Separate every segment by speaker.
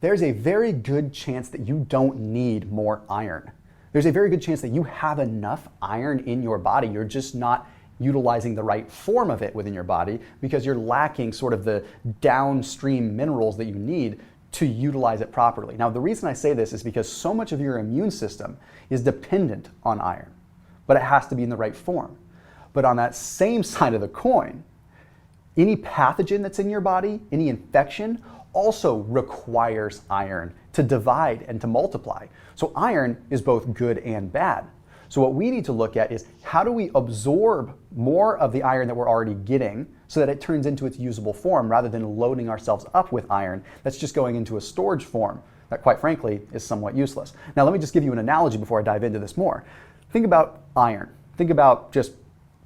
Speaker 1: There's a very good chance that you don't need more iron. There's a very good chance that you have enough iron in your body. You're just not utilizing the right form of it within your body because you're lacking sort of the downstream minerals that you need to utilize it properly. Now, the reason I say this is because so much of your immune system is dependent on iron, but it has to be in the right form. But on that same side of the coin, any pathogen that's in your body, any infection, also requires iron to divide and to multiply. So iron is both good and bad. So what we need to look at is how do we absorb more of the iron that we're already getting so that it turns into its usable form rather than loading ourselves up with iron that's just going into a storage form that, quite frankly, is somewhat useless. Now, let me just give you an analogy before I dive into this more. Think about iron. Think about just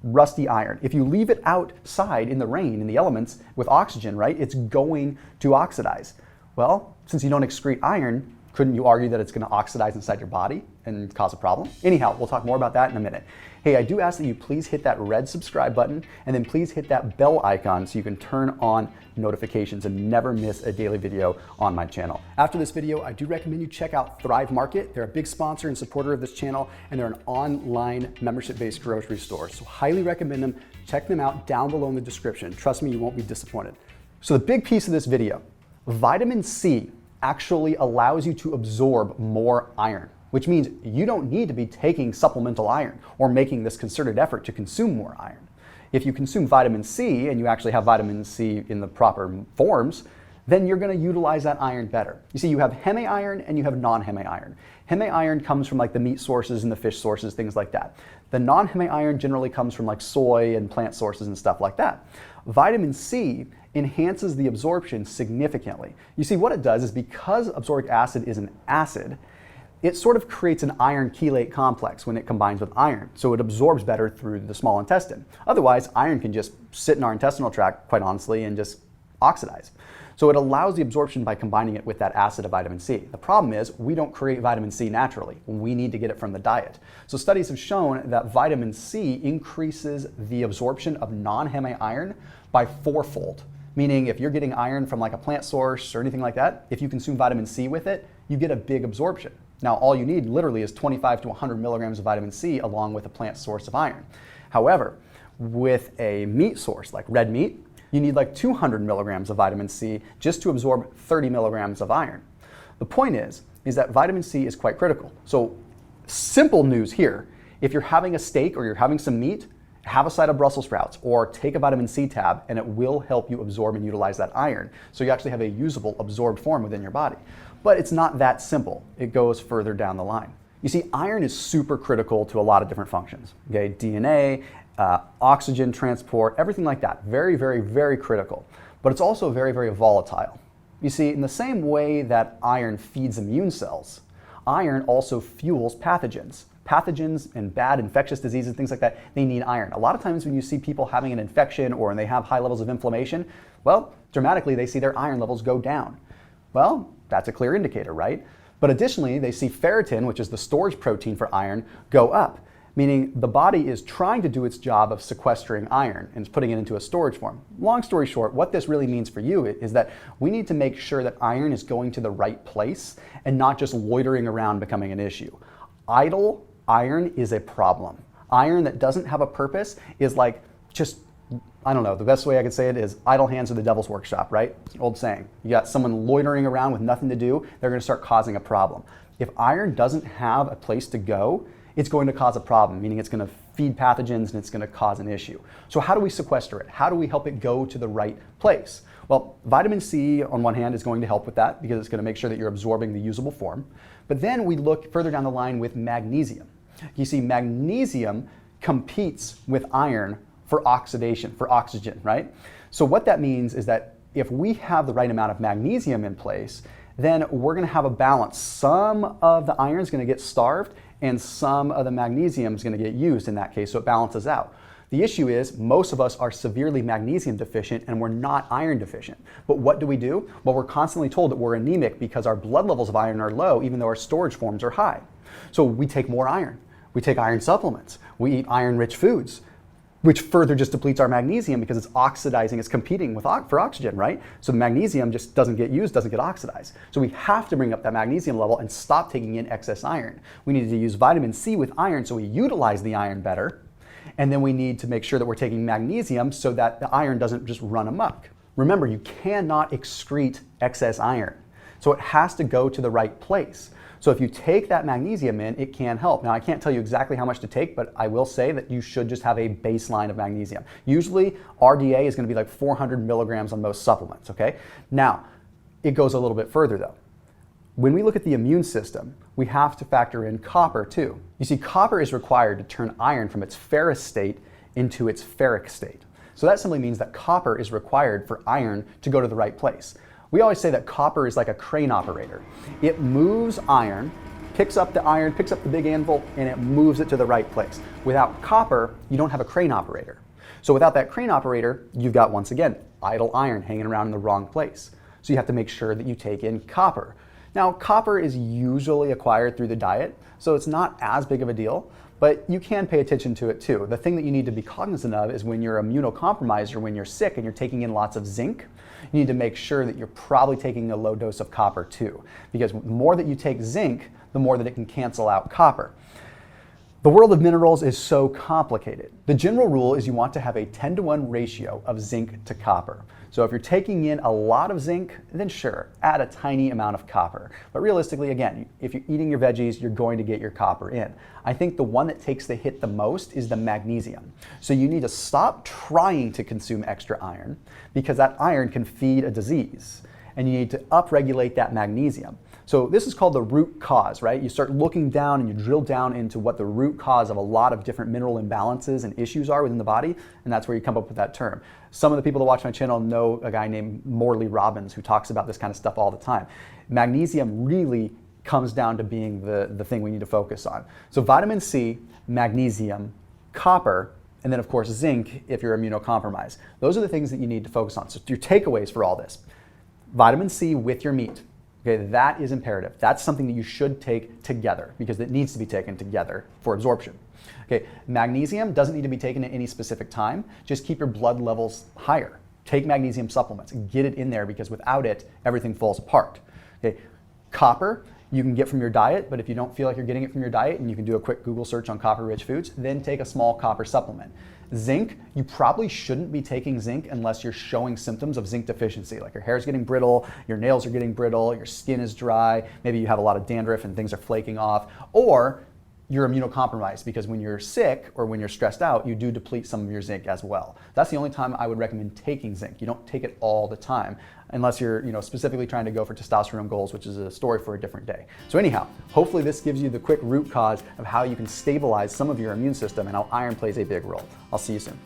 Speaker 1: rusty iron. If you leave it outside in the rain, in the elements with oxygen, right, it's going to oxidize. Well, since you don't excrete iron, couldn't you argue that it's going to oxidize inside your body and cause a problem? Anyhow, we'll talk more about that in a minute. Hey, I do ask that you please hit that red subscribe button and then please hit that bell icon so you can turn on notifications and never miss a daily video on my channel. After this video, I do recommend you check out Thrive Market. They're a big sponsor and supporter of this channel, and they're an online membership-based grocery store. So highly recommend them. Check them out down below in the description. Trust me, you won't be disappointed. So the big piece of this video, vitamin C actually allows you to absorb more iron, which means you don't need to be taking supplemental iron or making this concerted effort to consume more iron. If you consume vitamin C and you actually have vitamin C in the proper forms, then you're going to utilize that iron better. You see, you have heme iron and you have non-heme iron. Heme iron comes from like the meat sources and the fish sources, things like that. The non-heme iron generally comes from like soy and plant sources and stuff like that. Vitamin C enhances the absorption significantly. You see, what it does is because absorbic acid is an acid, it sort of creates an iron chelate complex when it combines with iron, so it absorbs better through the small intestine. Otherwise, iron can just sit in our intestinal tract, quite honestly, and just oxidize. So it allows the absorption by combining it with that acid of vitamin C. The problem is we don't create vitamin C naturally. We need to get it from the diet. So studies have shown that vitamin C increases the absorption of non-heme iron by 4-fold. Meaning if you're getting iron from like a plant source or anything like that, if you consume vitamin C with it, you get a big absorption. Now, all you need literally is 25 to 100 milligrams of vitamin C along with a plant source of iron. However, with a meat source like red meat, you need like 200 milligrams of vitamin C just to absorb 30 milligrams of iron. The point is that vitamin C is quite critical. So simple news here, if you're having a steak or you're having some meat, have a side of Brussels sprouts or take a vitamin C tab and it will help you absorb and utilize that iron. So you actually have a usable absorbed form within your body. But it's not that simple. It goes further down the line. You see, iron is super critical to a lot of different functions. Okay, DNA, oxygen transport, everything like that. Very, very, very critical. But it's also very, very volatile. You see, in the same way that iron feeds immune cells, iron also fuels pathogens. Pathogens and bad infectious diseases, things like that, they need iron. A lot of times when you see people having an infection or when they have high levels of inflammation, well, dramatically they see their iron levels go down. Well, that's a clear indicator, right? But additionally, they see ferritin, which is the storage protein for iron, go up, meaning the body is trying to do its job of sequestering iron and putting it into a storage form. Long story short, what this really means for you is that we need to make sure that iron is going to the right place and not just loitering around becoming an issue. Idle iron is a problem. Iron that doesn't have a purpose is like just, I don't know, the best way I could say it is idle hands are the devil's workshop, right? It's an old saying. You got someone loitering around with nothing to do, they're going to start causing a problem. If iron doesn't have a place to go, it's going to cause a problem, meaning it's going to feed pathogens and it's going to cause an issue. So how do we sequester it? How do we help it go to the right place? Well, vitamin C on one hand is going to help with that because it's going to make sure that you're absorbing the usable form. But then we look further down the line with magnesium. You see, magnesium competes with iron for oxidation, for oxygen, right? So what that means is that if we have the right amount of magnesium in place, then we're going to have a balance. Some of the iron is going to get starved and some of the magnesium is going to get used in that case, so it balances out. The issue is most of us are severely magnesium deficient and we're not iron deficient. But what do? Well, we're constantly told that we're anemic because our blood levels of iron are low even though our storage forms are high. So we take more iron. We take iron supplements. We eat iron-rich foods. which further just depletes our magnesium because it's oxidizing, it's competing for oxygen, right? So the magnesium just doesn't get used, doesn't get oxidized. So we have to bring up that magnesium level and stop taking in excess iron. We need to use vitamin C with iron so we utilize the iron better. And then we need to make sure that we're taking magnesium so that the iron doesn't just run amok. Remember, you cannot excrete excess iron. So it has to go to the right place. So if you take that magnesium in, it can help. Now, I can't tell you exactly how much to take, but I will say that you should just have a baseline of magnesium. Usually, RDA is going to be like 400 milligrams on most supplements, okay? Now, it goes a little bit further though. When we look at the immune system, we have to factor in copper too. You see, copper is required to turn iron from its ferrous state into its ferric state. So that simply means that copper is required for iron to go to the right place. We always say that copper is like a crane operator. It moves iron, picks up the big anvil, and it moves it to the right place. Without copper, you don't have a crane operator. So without that crane operator, you've got, once again, idle iron hanging around in the wrong place. So you have to make sure that you take in copper. Now, copper is usually acquired through the diet, so it's not as big of a deal, but you can pay attention to it too. The thing that you need to be cognizant of is when you're immunocompromised or when you're sick and you're taking in lots of zinc, you need to make sure that you're probably taking a low dose of copper too, because the more that you take zinc, the more that it can cancel out copper. The world of minerals is so complicated. The general rule is you want to have a 10-to-1 ratio of zinc to copper. So if you're taking in a lot of zinc, then sure, add a tiny amount of copper. But realistically, again, if you're eating your veggies, you're going to get your copper in. I think the one that takes the hit the most is the magnesium. So you need to stop trying to consume extra iron because that iron can feed a disease. And you need to upregulate that magnesium. So this is called the root cause, right? You start looking down and you drill down into what the root cause of a lot of different mineral imbalances and issues are within the body, and that's where you come up with that term. Some of the people that watch my channel know a guy named Morley Robbins who talks about this kind of stuff all the time. Magnesium really comes down to being the thing we need to focus on. So vitamin C, magnesium, copper, and then of course zinc if you're immunocompromised. Those are the things that you need to focus on. So your takeaways for all this. Vitamin C with your meat. Okay, that is imperative. That's something that you should take together because it needs to be taken together for absorption. Okay, magnesium doesn't need to be taken at any specific time. Just keep your blood levels higher. Take magnesium supplements and get it in there because without it, everything falls apart. Okay, copper you can get from your diet, but if you don't feel like you're getting it from your diet and you can do a quick Google search on copper-rich foods, then take a small copper supplement. Zinc, you probably shouldn't be taking zinc unless you're showing symptoms of zinc deficiency, like your hair's getting brittle, your nails are getting brittle, your skin is dry, maybe you have a lot of dandruff and things are flaking off, or you're immunocompromised because when you're sick or when you're stressed out, you do deplete some of your zinc as well. That's the only time I would recommend taking zinc. You don't take it all the time unless you're specifically trying to go for testosterone goals, which is a story for a different day. So anyhow, hopefully this gives you the quick root cause of how you can stabilize some of your immune system and how iron plays a big role. I'll see you soon.